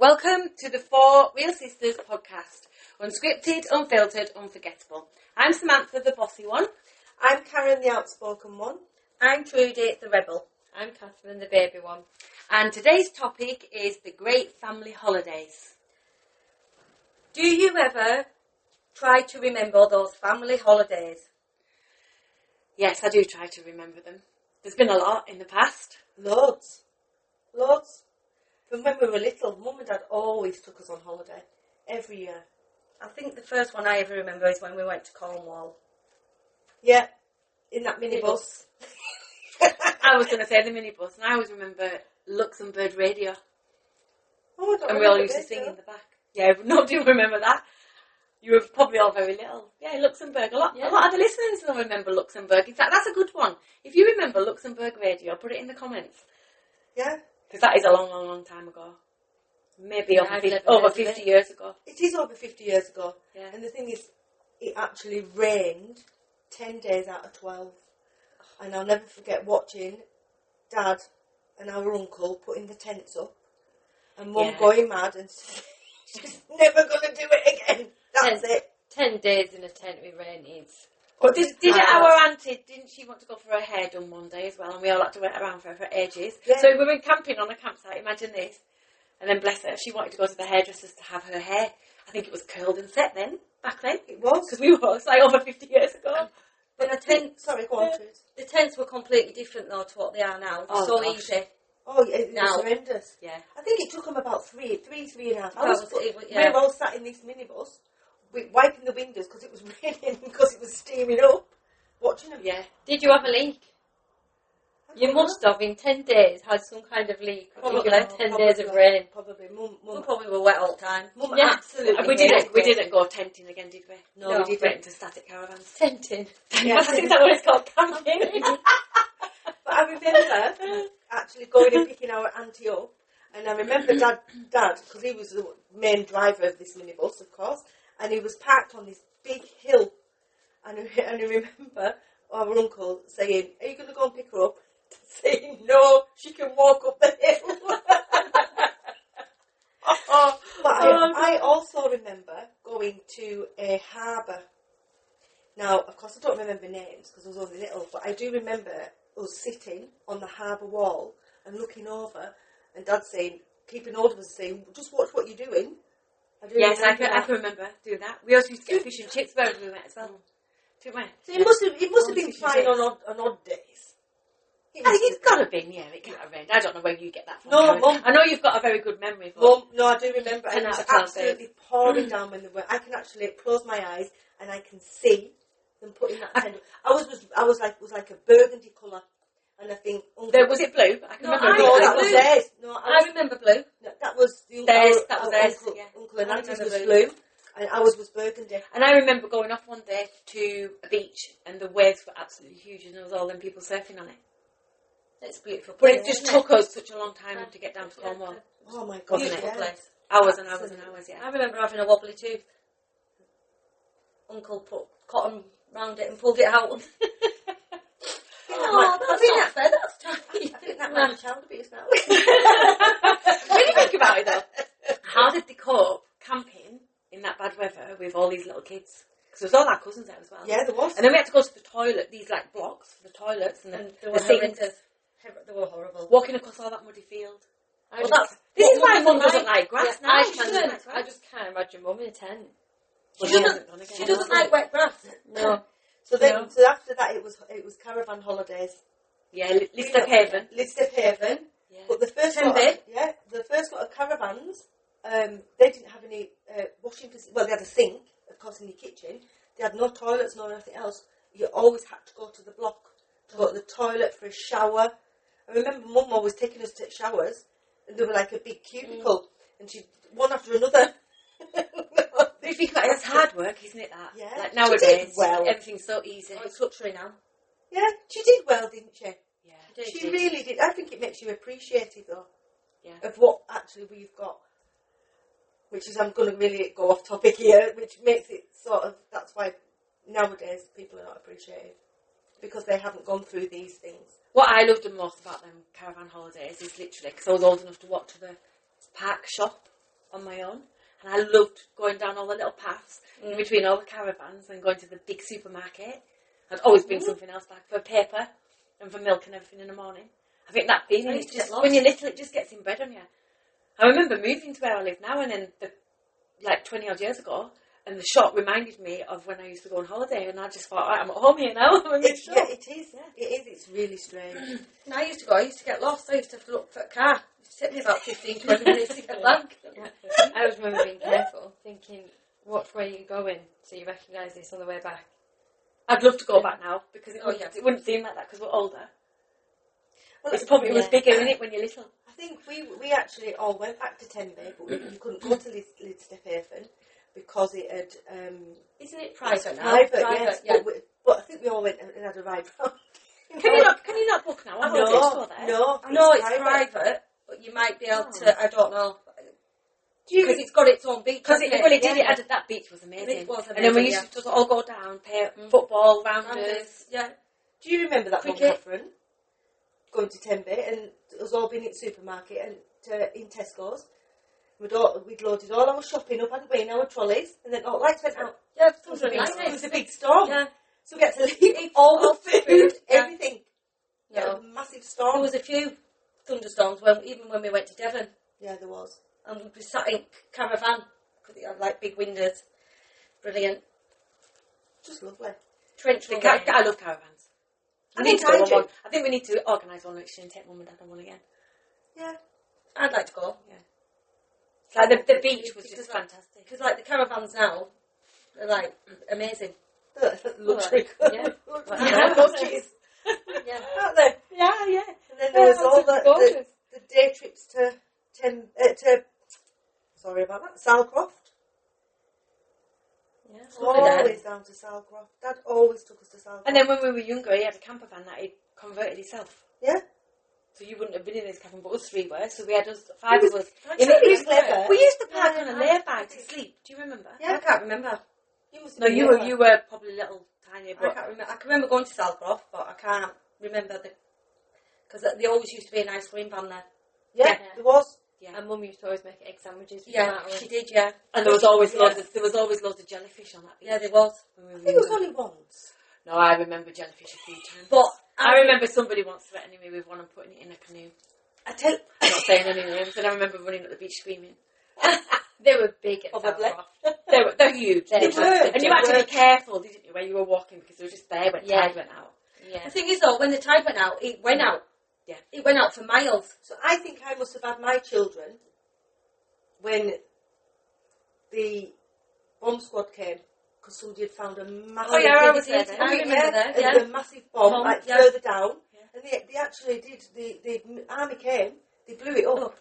Welcome to the Four Real Sisters podcast. Unscripted, unfiltered, unforgettable. I'm Samantha, the bossy one. I'm Karen, the outspoken one. I'm Trudy, the rebel. I'm Catherine, the baby one. And today's topic is the great family holidays. Do you ever try to remember those family holidays? Yes, I do try to remember them. There's been a lot in the past. Loads. From when we were little, Mum and Dad always took us on holiday. Every year. I think the first one I ever remember is when we went to Cornwall. Yeah, in that minibus. I was going to say the minibus, and I always remember Luxembourg radio. Oh my God, And we all used to sing in the back. Yeah, nobody will remember that. You were probably all very little. Yeah, Luxembourg. A lot of the listeners will remember Luxembourg. In fact, that's a good one. If you remember Luxembourg radio, put it in the comments. Yeah. Because that is a long, long, long time ago. Maybe over 50 years ago. It is over 50 years ago. Yeah. And the thing is, it actually rained 10 days out of 12. And I'll never forget watching Dad and our uncle putting the tents up. And Mum going mad and she's never going to do it again. That's it. 10 days in a tent with rain is... But did our auntie, didn't she want to go for her hair done one day as well? And we all had to wait around for her for ages. Yeah. So we were camping on a campsite, imagine this. And then bless her, she wanted to go to the hairdressers to have her hair. I think it was curled and set then, back then. It was. Because we were, it's like over 50 years ago. But the tents, sorry, go on, Trish. The tents were completely different though to what they are now. Oh, so gosh. easy. Oh, yeah, it was horrendous. Yeah. I think it took them about three and a half We hours. We were all sat in this minibus, wiping the windows because it was raining, because it was steaming up, watching them. Yeah. Did you have a leak? You must have, in 10 days, had some kind of leak. Probably. 10 days of rain. Probably. We probably were wet all the time. Mum Yeah. absolutely. We didn't go tenting again, did we? No, we didn't. Went into static caravans. Tenting. Yeah. I think that's what it's called, camping. But I remember actually going and picking our auntie up, and I remember Dad, because he was the main driver of this minibus, of course, and he was parked on this big hill, and I remember our uncle saying, "Are you going to go and pick her up?" Saying, "No, she can walk up the hill." But I also remember going to a harbour. Now, of course, I don't remember names because I was only little, but I do remember us sitting on the harbour wall and looking over, and Dad saying, keeping hold of us, saying, "Just watch what you're doing." Yes, I can remember doing that. We also used to get fish and chips wherever we went as well. Didn't we? So it must have been fine on odd days. It's got to have been, yeah, it can't have rained. I don't know where you get that from. No, Karen. Mum. I know you've got a very good memory. Mum, no, I do remember. And it was 10 out of 12 absolutely days. pouring down when they were. I can actually close my eyes and I can see them putting that tent. I was like a burgundy colour, and I think Was it blue? I can remember. that was theirs. No, I remember blue. No, that was the theirs. That was theirs. Uncle, Yeah. Uncle and Auntie's was blue. blue, and ours was burgundy. And I remember going off one day to a beach, and the waves were absolutely huge, and there was all them people surfing on it. It's beautiful. But it just took us such a long time to get down to Cornwall. Oh my God, Wasn't it? Beautiful place. Hours and hours and hours, yeah. I remember having a wobbly tooth. Uncle put cotton round it and pulled it out. I think that's tiny. I think that might be child abuse now. When you think about it though, how did they cope camping in that bad weather with all these little kids? Because there was all our cousins there as well. Yeah, there was. And then we had to go to the toilet, these like blocks for the toilets and they the sinks. They were horrible. Walking across all that muddy field. This is why Mum doesn't like grass now. I just can't imagine Mum in a tent. She doesn't like wet grass. No. So after that, it was caravan holidays. Yeah, Lister Haven. Yeah. But the first lot of caravans, they didn't have any washing facilities. Well, they had a sink, of course, in the kitchen. They had no toilets, no anything else. You always had to go to the block to go to the toilet for a shower. I remember Mum always taking us to take showers, and they were like a big cubicle, and she one after another. It's hard work, isn't it, that? Yeah. Like nowadays, well. everything's so easy. Oh, it's luxury now. Yeah, she did well, didn't she? Yeah. She really did. I think it makes you appreciative, though, of what actually we've got. Which is, I'm going to really go off topic here, which makes it sort of, that's why nowadays people are not appreciative. Because they haven't gone through these things. What I loved the most about them caravan holidays is literally, because I was old enough to walk to the park shop on my own. And I loved going down all the little paths in between all the caravans and going to the big supermarket. I'd always bring something else back for paper and for milk and everything in the morning. I think that feeling, when you're little, it just gets inbred on you. I remember moving to where I live now, and then, 20 odd years ago, and the shop reminded me of when I used to go on holiday, and I just thought, right, I'm at home here now. It is. Yeah. It is. It's really strange. And I used to get lost. I used to have to look for a car. It used to take me about 15, 20 minutes to get back. I always remember being careful, thinking, watch where you're going, so you recognise this on the way back. I'd love to go back now, because it wouldn't seem like that because we're older. Well, it was bigger, isn't it, when you're little? I think we actually all went back to Tenby, but you couldn't go to Lidstephaven because it had... Isn't it private now? Private, yes. Yeah. But I think we all went and had a ride round. Can you not book now? No, it's private, but you might be able to, I don't know. Because it's got its own beach. That beach was amazing. And then we used to just all go down, play football, rounders. Yeah. Do you remember that one, Catherine? Going to Tenby, and us all being in the supermarket and in Tesco's. We'd loaded all our shopping up, hadn't we, in our trolleys, and then all lights went out. Yeah, it was a big storm. Yeah. So we had to leave all the food, everything. Yeah, a massive storm. There was a few thunderstorms even when we went to Devon. Yeah, there was. And we sat in caravan because it had big windows. Brilliant. Just lovely. Trench I love caravans. I think we need to organise one next year and take Mum and Dad on one again. Yeah. I'd like to go. Yeah. The beach was just fantastic. Because the caravans now are amazing. Luxury. Yeah. Luxuries. Yeah. Aren't they? Yeah. And then there was all the day trips to sorry about that, Salcroft. Yeah. Always down to Salcroft. Dad always took us to Salcroft. And then when we were younger, he had a camper van that he'd converted himself. Yeah. So you wouldn't have been in this cabin, but us three were. So we had us 5 of us. We used to park on a lay-by to sleep. Do you remember? Yeah, I can't remember. You were probably little tiny. But I can't remember. I can remember going to Salcroft, but I can't remember because there always used to be an ice cream van there. Yeah, there was. Yeah. And Mum used to always make egg sandwiches. She did. Yeah. And there was always loads of jellyfish on that beach. Yeah, there was. I think it was only once. No, I remember jellyfish a few times. But I remember somebody once threatening me with one and putting it in a canoe. I'm not saying any names, and I remember running at the beach screaming. They were big at Salcroft. They're huge. They were. And you had to be careful, didn't you, where you were walking, because they were just there when the tide went out. Yeah. The thing is, though, when the tide went out, it went out. Yeah. It went out for miles. So I think I must have had my children when the bomb squad came, because somebody had found a massive... Oh, yeah, I was there. I remember that. Yeah. A massive bomb, further down. And they actually did, the army came, they blew it up.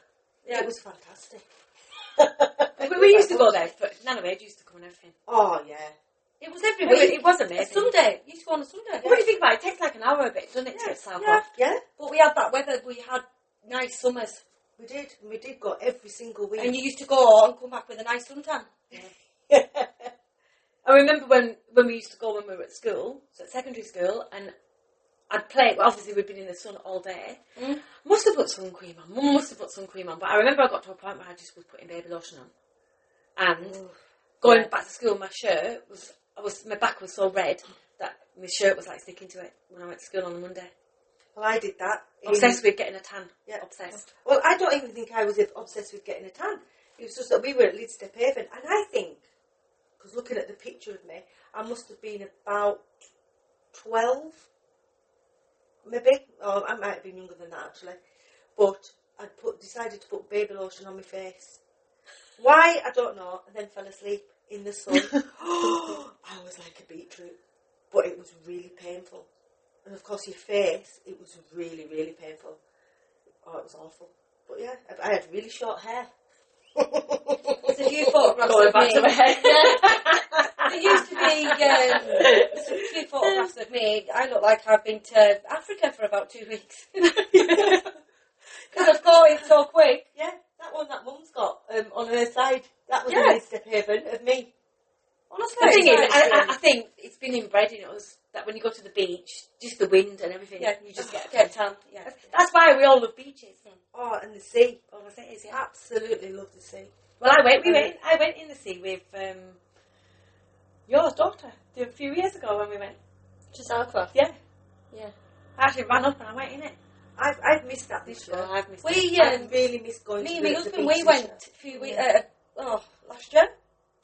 Yeah. It was fantastic. we used to go there, but Nana Wade used to come and everything. Oh, yeah. It was every week. It was amazing. A Sunday. You used to go on a Sunday. What do you think about it? It takes like an hour a bit, doesn't it, to Salcroft? Yeah. But we had that weather. We had nice summers. We did. We did go every single week. And you used to go and come back with a nice suntan. Yeah. I remember when we used to go when we were at school, so at secondary school, and I'd play. Well, obviously, we'd been in the sun all day. Must have put sun cream on. Mum must have put sun cream on. But I remember I got to a point where I just was putting baby lotion on. And going back to school, my back was so red that my shirt was like sticking to it when I went to school on a Monday. Well, I did that. Obsessed with getting a tan. Yeah. Obsessed. Well, I don't even think I was obsessed with getting a tan. It was just that we were at Lidstephaven, and I think, because looking at the picture of me, I must have been about 12, maybe. Or I might have been younger than that, actually. But I decided to put baby lotion on my face. Why? I don't know. And then fell asleep in the sun. I was like a beetroot. But it was really painful. And of course your face, it was really, really painful. Oh, it was awful. But yeah, I had really short hair. There's a few photographs Going of back me. to my head. There used to be there's a few photographs of me. I look like I've been to Africa for about 2 weeks. Because I've got it so quick. Yeah, that one that Mum's got on her side, that was in Lidstephaven of me. Honestly, The thing is, I think it's been inbred in us that when you go to the beach, just the wind and everything, you just get a tan. Yeah. That's why we all love beaches. Oh, and the sea. Oh, it is, Absolutely love the sea. Well, I went in the sea with your daughter a few years ago when we went. To Southcroft? Yeah. Yeah. I actually ran up and I went in it. I've missed that this year. I've missed I really missed going me to and my the husband, beach we went a few weeks, last year.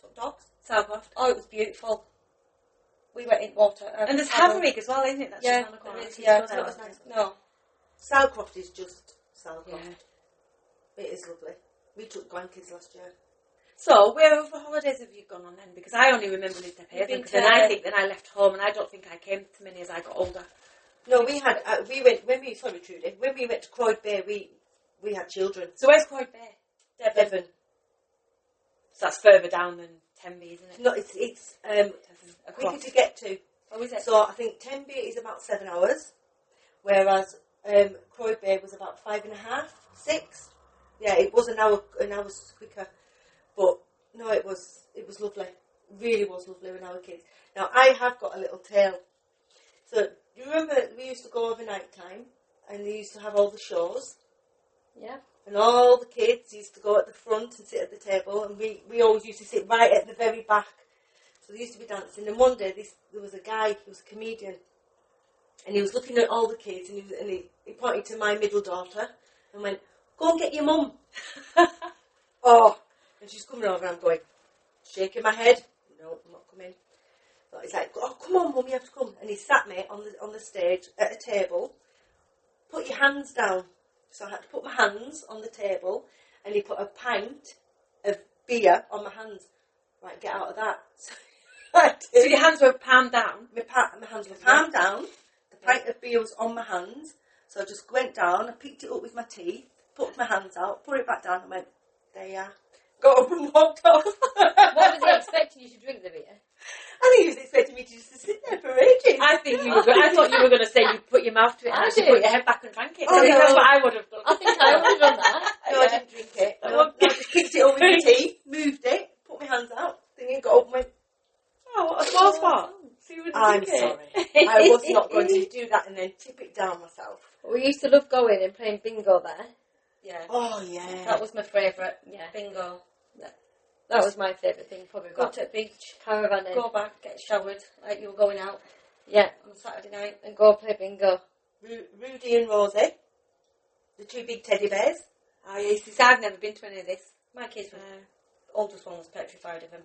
Took dogs. Southcroft. Oh, it was beautiful. We went in water. And there's Haverrig as well, isn't it? That's just on the corner. It's not nice. No. Southcroft is just Southcroft. Yeah. It is lovely. We took grandkids last year. So, where over holidays have you gone on then? Because I only remember Mr. Haven, because then I think then I left home and I don't think I came to many as I got older. No, we had, sorry Trudy, when we went to Croyd Bay, we had children. So where's Croyd Bay? Devon. So that's further down than Tenby, isn't it? No, it's quicker to get to. Oh, is it? So I think Tenby is about 7 hours, whereas Croyd Bay was about 5.5, 6. Yeah, it was an hour quicker. But no, it was lovely. Really was lovely when I was kids. Now I have got a little tale. So you remember we used to go over night time, and they used to have all the shows. Yeah. And all the kids used to go at the front and sit at the table, and we always used to sit right at the very back. So they used to be dancing. And one day there was a guy, he was a comedian, and he was looking at all the kids, and he pointed to my middle daughter and went, "Go and get your mum." Oh. And she's coming over and I'm going, shaking my head. No, I'm not coming. So he's like, "Oh, come on, Mum, you have to come." And he sat me on the stage at a table. "Put your hands down." So I had to put my hands on the table, and he put a pint of beer on my hands. Right, get out of that. So your hands were palm down? My hands were palm down. The pint of beer was on my hands. So I just went down, I picked it up with my teeth, put my hands out, put it back down, and went, "There you are." Got up and walked off. What was he expecting you to drink the beer? I think he was expecting me to just sit there for ages. I thought you were going to say you put your mouth to it and I actually did. put your head back and drank it. Oh, I think no. that's what I would have done. I think I would have done that. No, I didn't drink it. No, I just picked it up with my teeth, moved it, put my hands out, then he got up and went, Oh, what a small spot. So you wouldn't "I'm drink it. sorry. I was not going to do that and then tip it down myself." We used to love going and playing bingo there. Yeah. Oh, yeah. That was my favourite. Yeah. Bingo. That was my favourite thing. Probably Go got to the beach, caravan in. go back, get showered, like you were going out Yeah. on a Saturday night. And go play bingo. Rudy and Rosie, the two big teddy bears. Oh, yeah, see, I've never been to any of this. My kids were, oldest one was petrified of him.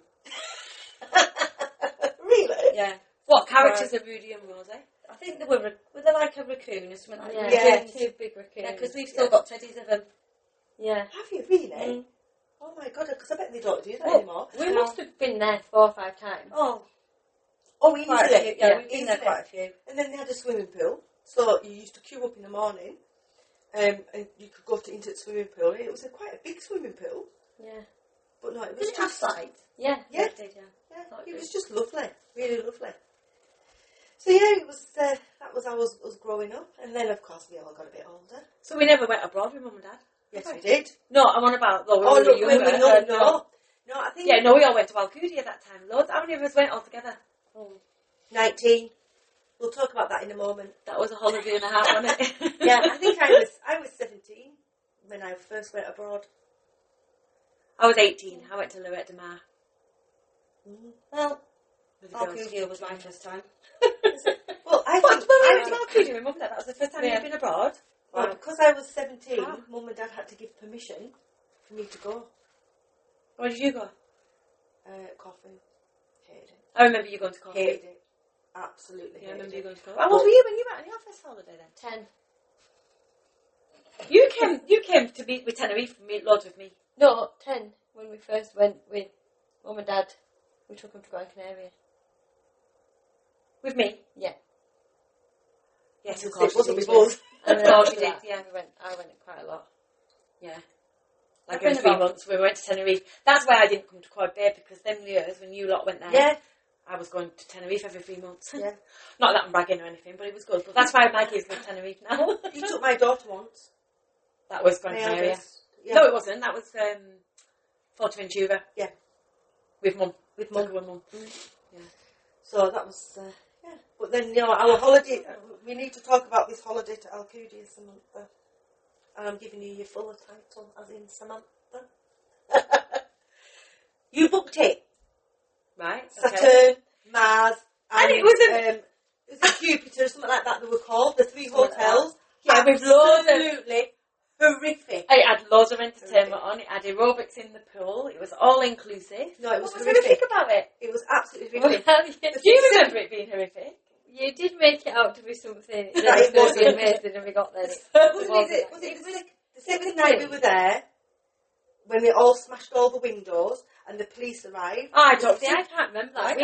Really? Yeah. What characters are Rudy and Rosie? I think they were they like a raccoon or something like that? Yeah. Two big raccoons. Yeah, because we've still got teddies of them. Yeah. Have you really? Mm. Oh my God, because I bet they don't do that Well, anymore. We must have been there 4 or 5 times. Oh, Quite a few. easily. Yeah, we've been there Easily. quite a few. And then they had a swimming pool, so you used to queue up in the morning, and you could go into the swimming pool. It was quite a big swimming pool, Yeah. but no, it was Did it have just slides? Yeah. Yeah. It did, yeah. yeah, it was just lovely, really lovely. So yeah, it was. That was how us growing up, and then of course we all got a bit older. So we never went abroad with Mum and Dad? Yes, Okay. we did. No, I'm on about... Oh when no, we were younger. no, I think Yeah, no, we all went to Alcudia at that time. Loads. How many of us went all together? 19. We'll talk about that in a moment. That was a holiday and a half, wasn't it? Yeah, I think I was 17 when I first went abroad. I was 18. I went to Lorette de Mar. Well, With the girls. Alcudia was my first time. well, I What? think When we went to Alcudia with Mum and Dad, that was the first time Yeah. you'd been abroad? well, because I was 17, Ah. Mum and Dad had to give permission for me to go. Where did you go? Coffee. Hated it. I remember you going to coffee. Hated it. Absolutely Yeah, I hated remember you it. going to coffee. How old were you when you went on your first holiday then? 10. You came to meet with Tenerife and meet loads with me. No, 10. When we first went with Mum and Dad, we took them to Gran Canaria. With me? Yeah. Yes, of It course. wasn't you with did. us. And Of course after you did, that, yeah. I went quite a lot. Yeah. I've Like been in 3 about- months, we went to Tenerife. That's why I didn't come to Croyd Bay, because them years when you lot went there, Yeah. I was going to Tenerife every 3 months. Yeah. Not that I'm bragging or anything, but it was good. But that's why my kids live Tenerife now. You took my daughter once. That was Gran My Canaria. eldest. Yeah. No, it wasn't. That was Fuerteventura. Yeah. With Mum. With Took Mum. her with Mum. So that was, yeah. But then, our holiday, we need to talk about this holiday to Alcudia, Samantha. And I'm giving you your fuller title, as in Samantha. You booked it. Right. Okay. Saturn, Mars, And it was Jupiter or something like that they were called. The 3 hotels. Yeah, with loads of... Absolutely horrific. It had loads of entertainment on. It had aerobics in the pool. It was all inclusive. No, it was what was horrific about it? It was absolutely horrific. Do you remember it being horrific? You did make it out to be something that It was wasn't. amazing and we got there. Was it the second night we were there, when they all smashed all the windows and the police arrived? I can't remember that. I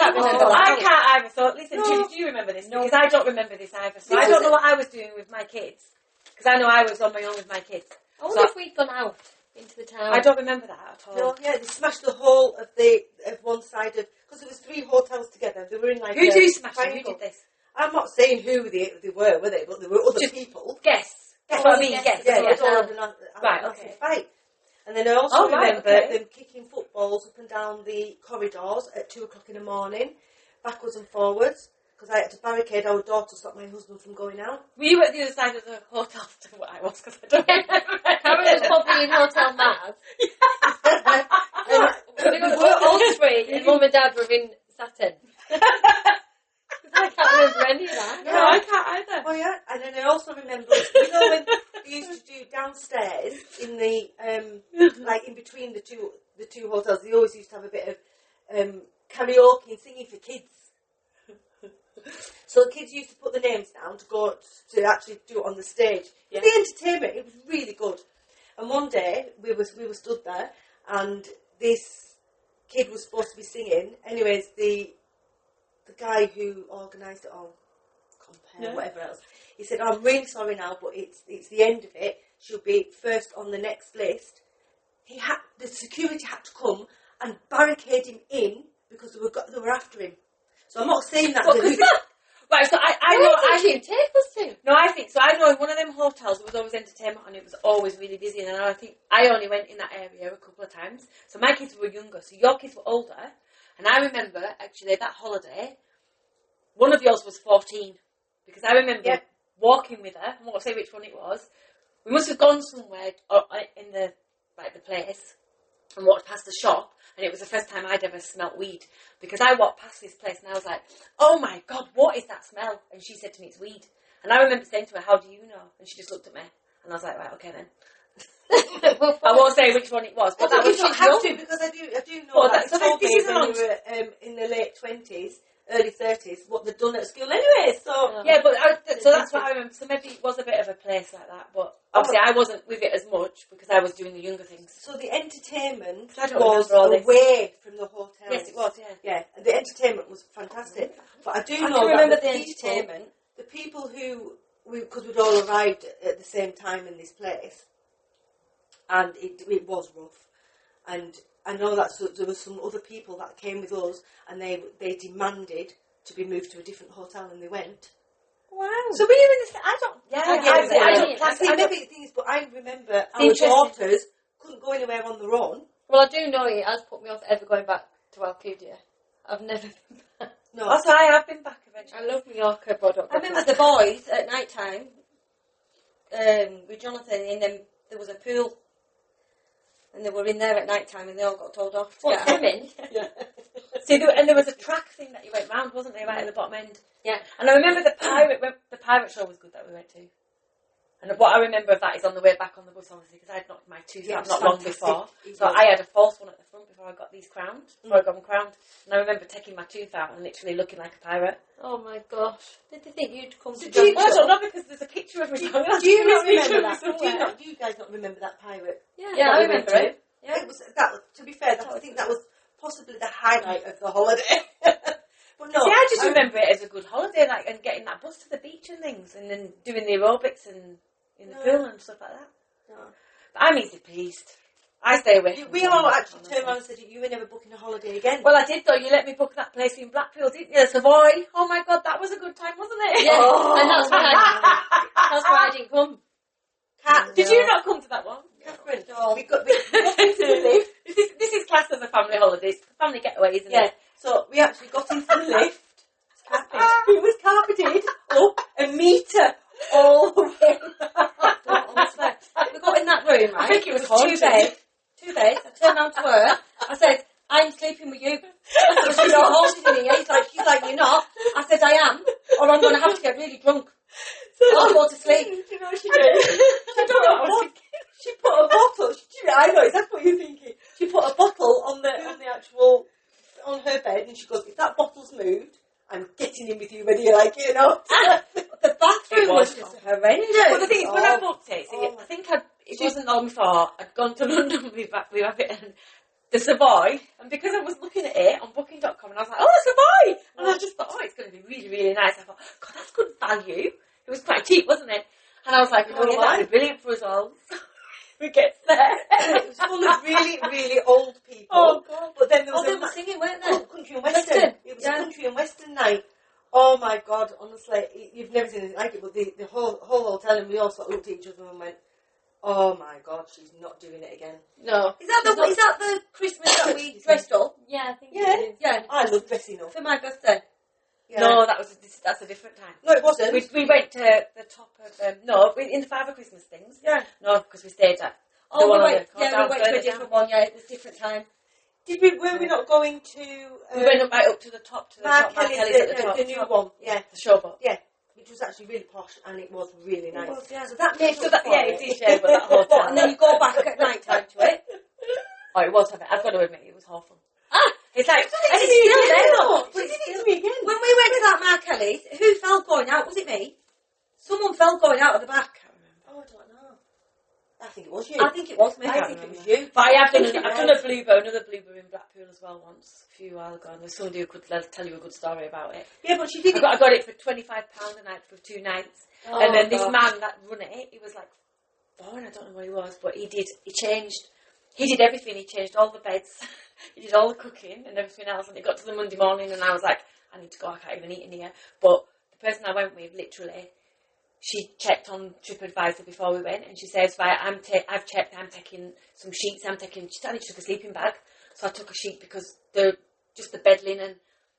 can't either. So listen, Judy, do you remember this? No. Because I don't remember this either. So I don't know what I was doing with my kids. Because I know I was on my own with my kids. I wonder if we'd gone out into the town. I don't remember that at all. No, yeah, they smashed the whole of one side of, because there was 3 hotels together. They were in like Who did you smash? Who did this? I'm not saying who they were they? But there were other people. Guess. That's what I mean. Guess. Yeah, it was all a right. Okay. Fight. And then I also remember them kicking footballs up and down the corridors at 2 o'clock in the morning, backwards and forwards, because I had to barricade our door to stop my husband from going out. Were you at the other side of the hotel to what I was? Because I don't remember. Karen was probably in Hotel Mars. We were all 3 and Mum and Dad were in Saturn. I can't remember any of that. No, I can't either. Oh yeah, and then I also remember, you know, when they used to do downstairs in the like in between the two hotels, they always used to have a bit of karaoke and singing for kids. So the kids used to put the names down to actually do it on the stage. Yeah. The entertainment, it was really good. And one day we were stood there, and this kid was supposed to be singing. Anyways, the guy who organised it all, whatever else, he said, "I'm really sorry now, but it's the end of it. She'll be first on the next list." The security had to come and barricade him in because they were after him. So I'm not saying that. Right, so I know. I think take us to. No, I think so. I know in one of them hotels there was always entertainment and it was always really busy. And I think I only went in that area a couple of times. So my kids were younger, so your kids were older. And I remember actually that holiday, one of yours was 14 because I remember walking with her. I won't say which one it was. We must have gone somewhere in the place and walked past the shop. And it was the first time I'd ever smelt weed. Because I walked past this place and I was like, "Oh my God, what is that smell?" And she said to me, "It's weed." And I remember saying to her, "How do you know?" And she just looked at me. And I was like, "Right, okay then." I won't say which one it was. But that was you don't have to, because I do know that. So told this me is when you were in the late 20s, early 30s, what they'd done at school anyway. So yeah, but so that's what I remember. So maybe it was a bit of a place like that. But obviously I wasn't with it as much because I was doing the younger things. So the entertainment was away from the hotel. Yes, it was, yeah. And the entertainment was fantastic. But I do know can remember that the entertainment. The people because we'd all arrived at the same time in this place, and it was rough. And I know that there were some other people that came with us, and they demanded to be moved to a different hotel, and they went. Wow. So were you in the... I don't... Maybe the thing is, but I remember our daughters couldn't go anywhere on their own. Well, I do know it has put me off ever going back to Alcudia. I've never been back. No. Also, I have been back eventually. I love Mallorca, but I remember the boys at night time with Jonathan, and then there was a pool. And they were in there at night time and they all got told off to get swimming? Yeah. See, and there was a track thing that you went round, wasn't there, right at the bottom end? Yeah. And I remember the pirate show was good that we went to. And what I remember of that is on the way back on the bus, obviously, because I had knocked my tooth out not long before. So I had a false one at the front before I got these crowned, before I got them crowned. And I remember taking my tooth out and literally looking like a pirate. Oh my gosh. Did they think you'd come to I don't know, because there's a picture of me. Do you not remember that? Do you guys not remember that pirate? Yeah, I remember it. Yeah. It was that. To be fair, I think that was possibly the highlight of the holiday. But no, see, I just remember it as a good holiday, like, and getting that bus to the beach and things, and then doing the aerobics and in the pool and stuff like that. No. But I'm easy pleased. I stay away. We all actually turned around and said, "You were never booking a holiday again." Well, I did though. You let me book that place in Blackpool, didn't you? Savoy. Oh my God, that was a good time, wasn't it? Yeah, and that's why I didn't come. Did you not come to that one? Catherine, we got into the lift. This is classed as a family holiday. It's a family getaway, isn't it? So we actually got into the lift. It was carpeted up a metre all the way. We got in that room, right? I think it was two beds. I turned around to her. I said, I'm sleeping with you. She's not haunted in here. She's like, you're not. I said, I am, or I'm going to have to get really drunk. I'll go to sleep. Do you know what she did? She put a bottle. I know exactly what you're thinking. She put a bottle on on her bed, and she goes, if that bottle's moved, I'm getting in with you whether you like it or not. The bathroom was just horrendous. But the thing is, when I booked it, I think it wasn't long before I'd gone to London with Rabbit and the Savoy, and because I was looking at it on booking.com, and I was like, oh, the Savoy! And I just thought, oh, it's going to be really, really nice. I thought, God, that's good value. It was quite cheap, wasn't it? And I was like, oh, yeah, that'd be brilliant for us all. We get there. It was full of really, really old people. Oh, God. But then there was they were singing, weren't they? Country and Western. It was a country and Western night. Oh, my God, honestly, you've never seen anything like it, but the whole hotel, and we all sort of looked at each other and went, oh, my God, she's not doing it again. No. Is that the Christmas that we dressed up? Yeah, I think Yeah. it is. Yeah. I love dressing up. For my birthday. Yeah. No, that's a different time. No, it wasn't. We went to the top of, in the Father Christmas things. Yeah. No, because we stayed at Oh, one we on went the to a different down. one, yeah, it was different time. Were we not going to... We went right up to the top, Mark Mark Kelly's, Kelly's at the top. the new one, yeah. The showboat. Yeah, which was actually really posh, and it was really nice. It was, yeah. So that made So that, yeah, it did share with that But, hotel. and then you go back at night time to it. Oh, it was, I've got to admit, it was awful. It's like, and She it's did it still again, there, though. though. She did it to me again. When we went to that Mark Kelly's, who fell going out? Was it me? Someone fell going out of the back. Oh, I don't know. I think it was you. I think it was me. I think it was you. But I have done, think it I've done was. another Bluebird in Blackpool as well once, a few while ago, and there's somebody who could tell you a good story about it. Yeah, but she did it. I got it for £25 a night for 2 nights. Oh, and then this gosh. man that run it, he was like foreign, I don't know what he was, but he did everything. He changed all the beds, he did all the cooking and everything else, and it got to the Monday morning and I was like, I need to go, I can't even eat in here. But the person I went with, literally, she checked on TripAdvisor before we went, and she says, right, I've checked, I'm taking some sheets, she took a sleeping bag, so I took a sheet because just the bed linen,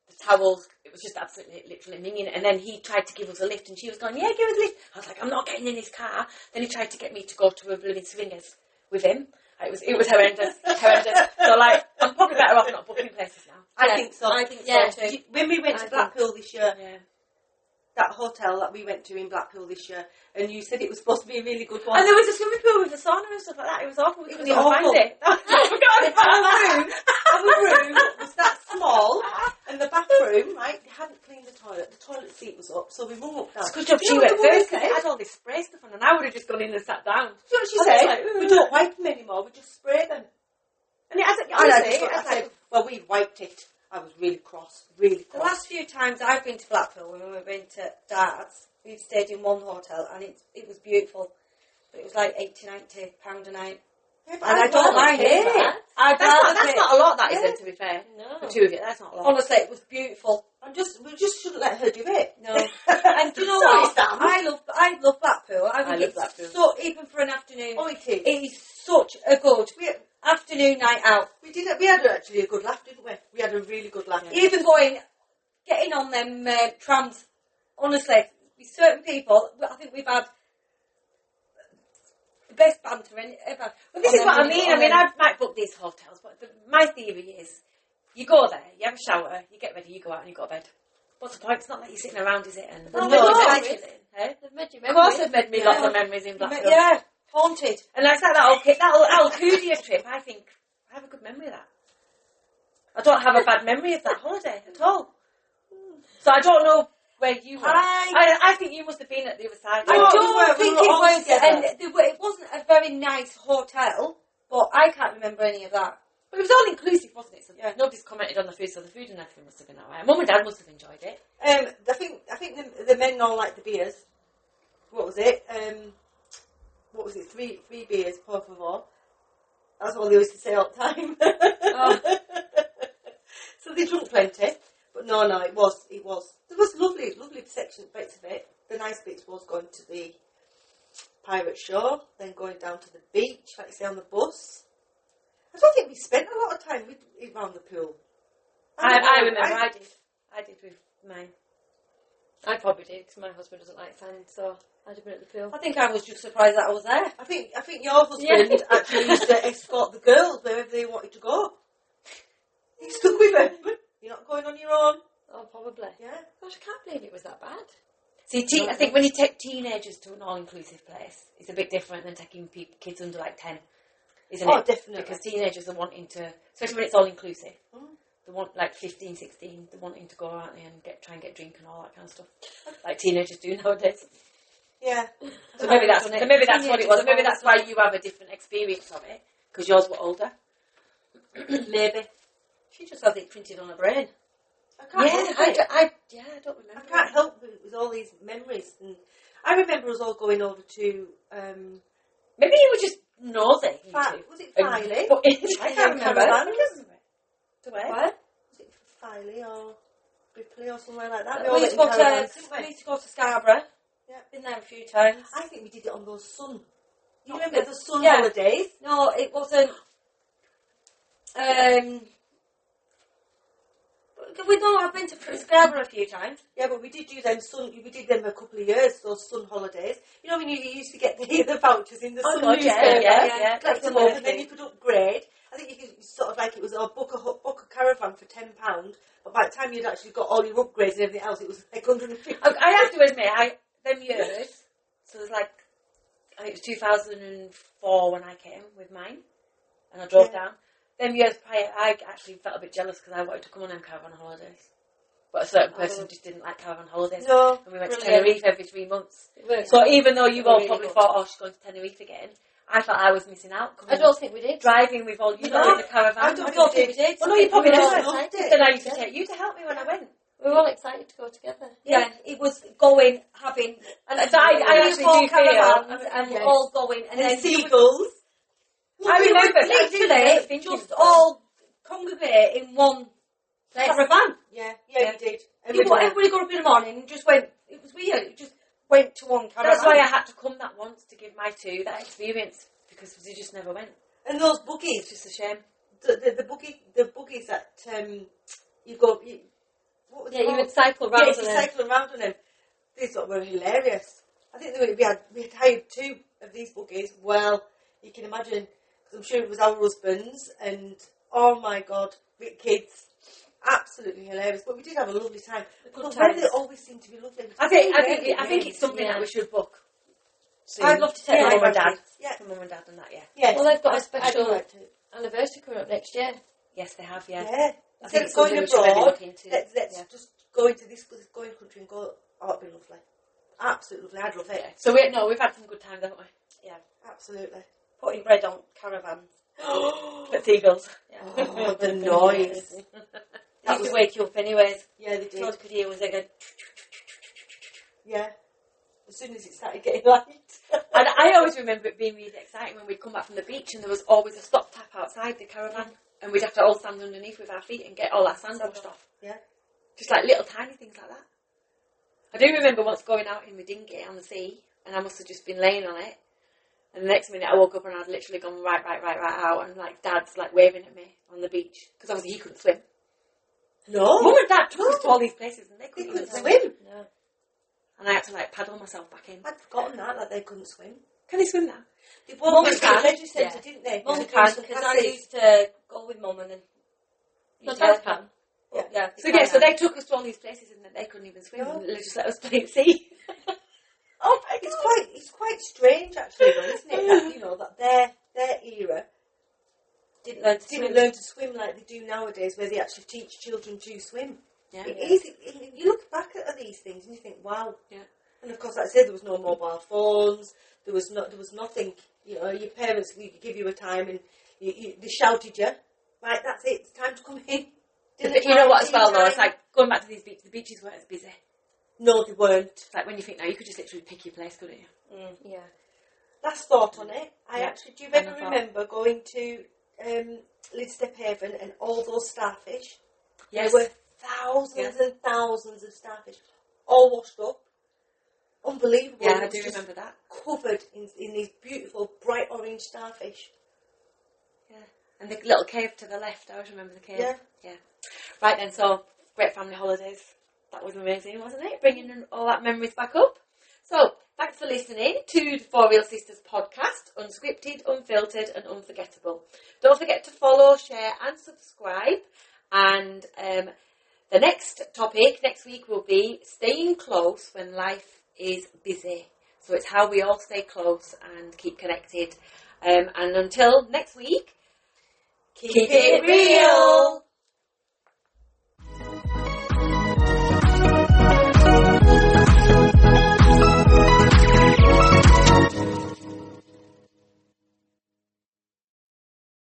the towels, it was just absolutely, literally minging. And then he tried to give us a lift, and she was going, yeah, give us a lift. I was like, I'm not getting in his car. Then he tried to get me to go to a Living Swingers with him. It was horrendous. So, like, I'm probably better off not booking places now. I think so. I think Yeah. so too. When we went to Blackpool this year, Yeah. that hotel that we went to in Blackpool this year, and you said it was supposed to be a really good one. And there was a swimming pool with a sauna and stuff like that. It was awful. We It couldn't was even awful. find it. I forgot Our room was that small, and the bathroom, right, they hadn't cleaned the toilet. The toilet seat was up, so we rung up down. It's a good job You she know went what the woman first, because it had all this spray stuff on, and I would have just gone in and sat down. Do you know what she I was said? like, We don't wipe them anymore, we just spray them. And it hasn't, And honestly, I said, well, we wiped it. I was really cross, really The cross. last few times I've been to Blackpool, when we've been to Darts, we've stayed in one hotel and it was beautiful. But it was like £80-90 a night. Yeah, but And I don't mind it. that's not a lot, that is, Yeah. then, to be fair. No. For two of you, that's not a lot. Honestly, it was beautiful. We just shouldn't let her do it. No. And do you know Sorry, what? Sam. I love Blackpool. I think love it's Blackpool. so, even for an afternoon, Oh, it is. it is such a good afternoon night out. We had actually a good laugh, didn't we? We had a really good laugh. Even getting on them trams, honestly, with certain people, I think we've had the best banter ever. But this is what I mean. I mean, I might book these hotels, but my theory is, you go there, you have a shower, you get ready, you go out and you go to bed. What's the point? It's not like you're sitting around, is it? And No, no, it's They've made you of course, they've made me lots Yeah. of memories in Blackpool. Yeah, haunted. And like that Alcudia trip, I think I have a good memory of that. I don't have a bad memory of that holiday at all. So I don't know where you were. I think you must have been at the other side. I Oh, don't think we were all it was, together. and it wasn't a very nice hotel, but I can't remember any of that. But it was all inclusive, wasn't it? So Yeah. nobody's commented on the food, so the food and everything must have been alright. Mum and Dad must have enjoyed it. I think the men all like the beers. What was it? What was it? Three beers, por favor. That's what they used to say all the time. Oh. So they drank plenty. But no, it was. There was lovely bits of it. The nice bits was going to the pirate show, then going down to the beach, like you say, on the bus. I don't think we spent a lot of time around the pool. I remember I did with mine. I probably did, because my husband doesn't like sand, so I'd have been at the pool. I think I was just surprised that I was there. I think your husband actually used to escort the girls wherever they wanted to go. You stuck with them. You're not going on your own. Oh, probably. Yeah. Gosh, I can't believe it was that bad. See, I think when you take teenagers to an all-inclusive place, it's a bit different than taking kids under like 10, isn't it? Oh, definitely. Because teenagers are wanting to, especially when it's all-inclusive, they want like 15, 16, they're wanting to go out there and try and get drink and all that kind of stuff, like teenagers do nowadays. Yeah. So maybe that's what it was. Maybe that's why you have a different experience of it, because yours were older. Maybe. She just had it printed on her brain. I can't help it. I don't remember. I can't help it with all these memories. And I remember us all going over to... maybe you were just nosy. was it Filey? I can't remember. To where? What? Was it Filey or Ripley or somewhere like that? We used to go to Scarborough. Yeah. Been there a few times. I think we did it on those sun. You remember the sun holidays? No, it wasn't. I've been to Scarborough a few times. Yeah, but we did do them we did them a couple of years, those sun holidays. You know when you used to get the vouchers in the sun newspaper? Yeah. Collect them up and then you could upgrade. I think you could sort of like it was book a caravan for £10, but by the time you'd actually got all your upgrades and everything else, it was like £150. I have to admit, them years, so it was like, I think it was 2004 when I came with mine, and I drove down. Them years prior, I actually felt a bit jealous because I wanted to come on them caravan holidays. But a certain person just didn't like caravan holidays. No. And we went to Tenerife every 3 months. Really? So even though you all probably thought, oh, she's going to Tenerife again, I felt I was missing out. I don't think we did. Driving with all you know in the caravan. I don't think we did. Well, no, you probably all didn't. excited. Then I used to take you to help me when I went. We were all excited to go together. Yeah, it was going, having... And so I actually do caravans feel... and we're all going. And then seagulls. I remember literally just all congregate in one caravan. Yeah, you did. Everybody got up in the morning and just went, it was weird, it just went to one caravan. That's why I had to come that once to give my two that experience, because we just never went. And those buggies, It's just a shame. the buggies that you go... what was You would cycle round you cycle around on them. These were hilarious. I think we had hired 2 of these buggies. Well, you can imagine, because I'm sure it was our husbands, and oh my God, with kids. Absolutely hilarious. But we did have a lovely time. The weather always seemed to be lovely. I think it's something that we should book soon. I'd love to take my my mum and dad. Yeah. For mum and dad and that, yeah. Yes. Well, they've got a I'd special like to. anniversary coming up next year. Yes, they have, yeah. Yeah. I think Instead it's of going something we should maybe abroad, look into. let's just go into this going country and go, oh, it'd be lovely. Absolutely lovely. I'd love it. So we've had some good times, haven't we? Yeah. Absolutely. Putting bread on caravans. The seagulls. Yeah. Oh, the noise. They used to wake you up anyways. Yeah, they did. All you could hear was they go... Yeah. As soon as it started getting light. And I always remember it being really exciting when we'd come back from the beach and there was always a stop tap outside the caravan and we'd have to all stand underneath with our feet and get all our sand washed off. Yeah. Just like little tiny things like that. I do remember once going out in my dinghy on the sea and I must have just been laying on it, and the next minute I woke up and I'd literally gone right out, and like Dad's like waving at me on the beach because obviously he couldn't swim. No. Mum and Dad took us to all these places and they couldn't even swim. No. And I had to like paddle myself back in. I'd forgotten that they couldn't swim. Can they swim now? They walked to the can. leisure centre, didn't they? Mum Yeah. can, because I used to go with Mum and then... My dad can. Yeah. So they took us to all these places and they couldn't even swim and they just let us play at sea. Oh my God. It's quite strange actually, though, isn't it? That, you know, that their era didn't learn to swim like they do nowadays, where they actually teach children to swim. Yeah. You look back at these things and you think, wow. Yeah. And of course, like I said, there was no mobile phones. There was nothing. You know, your parents would give you a time and they shouted you, right? That's it. It's time to come in. You know what as well though? It's like going back to these beaches. The beaches weren't as busy. No, they weren't. It's like when you think now, you could just literally pick your place, couldn't you? Yeah. Last thought on it. Do you ever Final thought. remember going to Lidstep Haven and all those starfish? Yes. There were thousands and thousands of starfish, all washed up. Unbelievable. Yeah, It I was do just remember that. covered in these beautiful bright orange starfish. Yeah. And the little cave to the left, I always remember the cave. Yeah. Right then, so great family holidays. That was amazing, wasn't it? Bringing all that memories back up. So, thanks for listening to the For Real Sisters podcast, unscripted, unfiltered and unforgettable. Don't forget to follow, share and subscribe. And the next topic next week will be staying close when life is busy. So it's how we all stay close and keep connected. And until next week, keep it real.